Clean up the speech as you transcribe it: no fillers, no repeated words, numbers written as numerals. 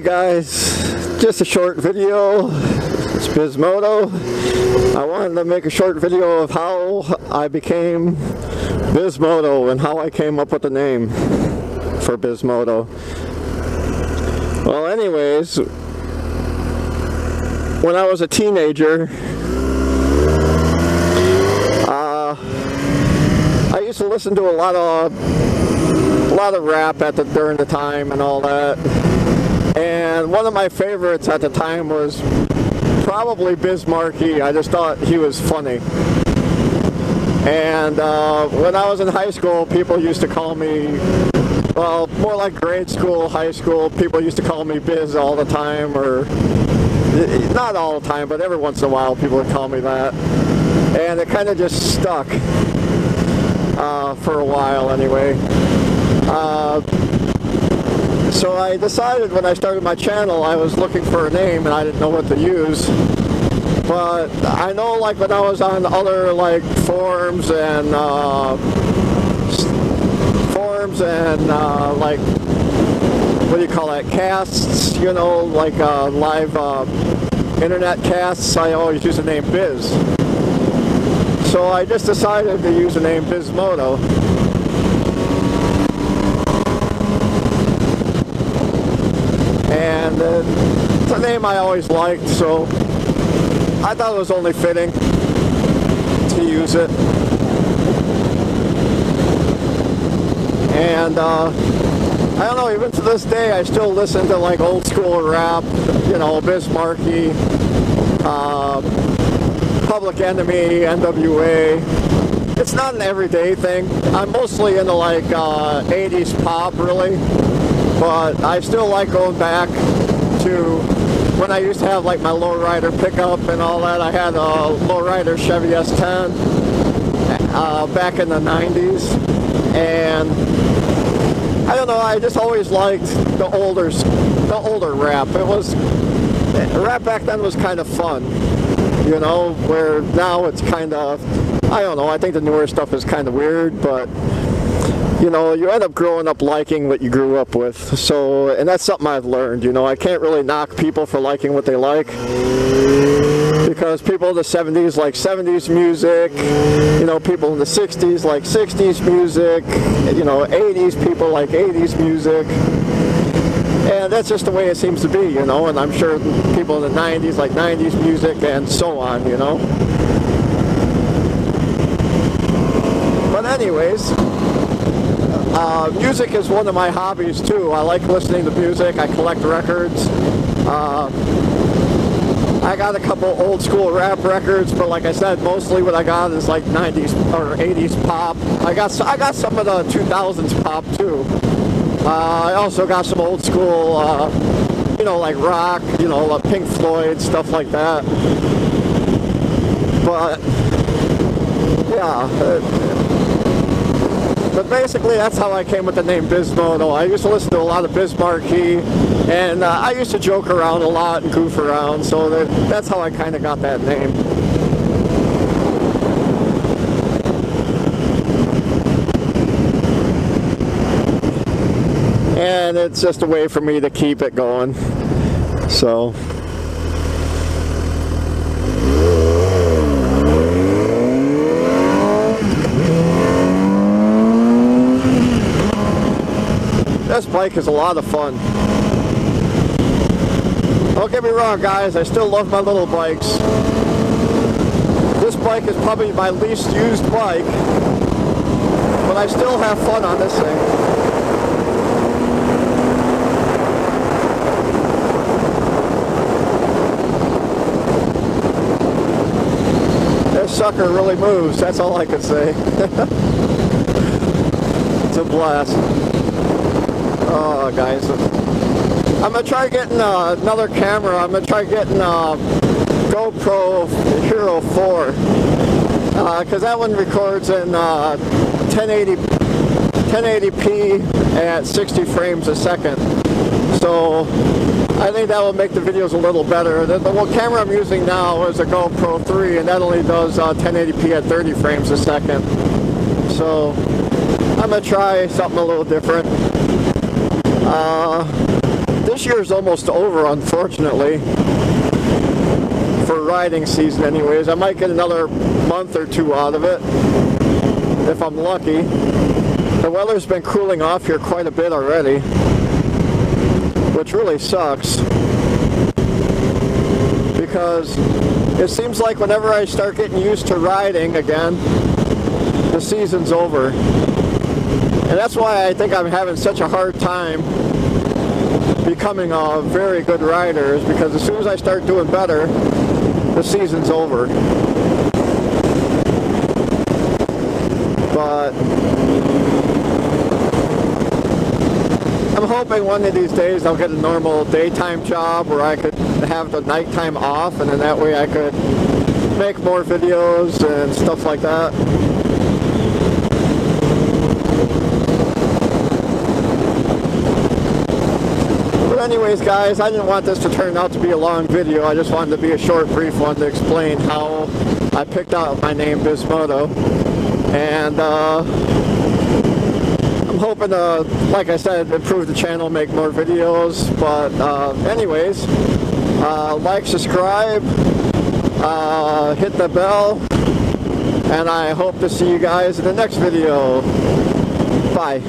guys, just a short video. It's Biz Moto. I wanted to make a short video of how I became Biz Moto and how I came up with the name for Biz Moto. Well, anyways, when I was a teenager, I used to listen to a lot of rap during the time and all that. And one of my favorites at the time was probably Biz Markie. I just thought he was funny. And when I was in high school, people used to call me, well, more like grade school, high school, people used to call me Biz all the time, or not all the time, but every once in a while people would call me that. And it kind of just stuck for a while anyway. So I decided when I started my channel, I was looking for a name and I didn't know what to use. But I know, like, when I was on other like forums and like, what do you call that, casts, you know, like live internet casts, I always use the name Biz. So I just decided to use the name Biz Moto. And it's a name I always liked, so I thought it was only fitting to use it. And I don't know, even to this day I still listen to like old school rap, you know, Biz Markie, Public Enemy, NWA. It's not an everyday thing. I'm mostly into like 80s pop, really. But I still like going back to when I used to have like my lowrider pickup and all that. I had a lowrider Chevy S10 back in the 90s. And I don't know, I just always liked the older rap. Rap back then was kind of fun, you know, where now it's kind of, I don't know, I think the newer stuff is kind of weird, but you know, you end up growing up liking what you grew up with. So, and that's something I've learned, you know, I can't really knock people for liking what they like, because people in the 70s like 70s music, you know, people in the 60s like 60s music, you know, 80s people like 80s music. And that's just the way it seems to be, you know, and I'm sure people in the 90s like 90s music and so on, you know. But anyways, music is one of my hobbies too. I like listening to music. I collect records. I got a couple old school rap records, but like I said, mostly what I got is like 90s or 80s pop. I got some of the 2000s pop too. I also got some old school, you know, like rock, you know, like Pink Floyd, stuff like that. But yeah. But basically, that's how I came with the name Biz Moto. I used to listen to a lot of Biz Markie, and I used to joke around a lot and goof around, so that's how I kind of got that name. And it's just a way for me to keep it going. So this bike is a lot of fun. Don't get me wrong, guys, I still love my little bikes. This bike is probably my least used bike, but I still have fun on this thing. This sucker really moves, that's all I can say. It's a blast. Oh, guys, I'm going to try getting another camera. I'm going to try getting GoPro Hero 4, because that one records in 1080p at 60 frames a second. So I think that will make the videos a little better. The camera I'm using now is a GoPro 3, and that only does 1080p at 30 frames a second. So I'm going to try something a little different. this year's almost over, unfortunately, for riding season anyways. I might get another month or two out of it, if I'm lucky. The weather's been cooling off here quite a bit already, which really sucks, because it seems like whenever I start getting used to riding again, the season's over. And that's why I think I'm having such a hard time becoming a very good rider, is because as soon as I start doing better, the season's over. But I'm hoping one of these days I'll get a normal daytime job where I could have the nighttime off, and then that way I could make more videos and stuff like that. But anyways, guys, I didn't want this to turn out to be a long video. I just wanted to be a short, brief one to explain how I picked out my name, Biz Moto. And I'm hoping to, like I said, improve the channel, make more videos. But anyways, like, subscribe, hit the bell, and I hope to see you guys in the next video. Bye.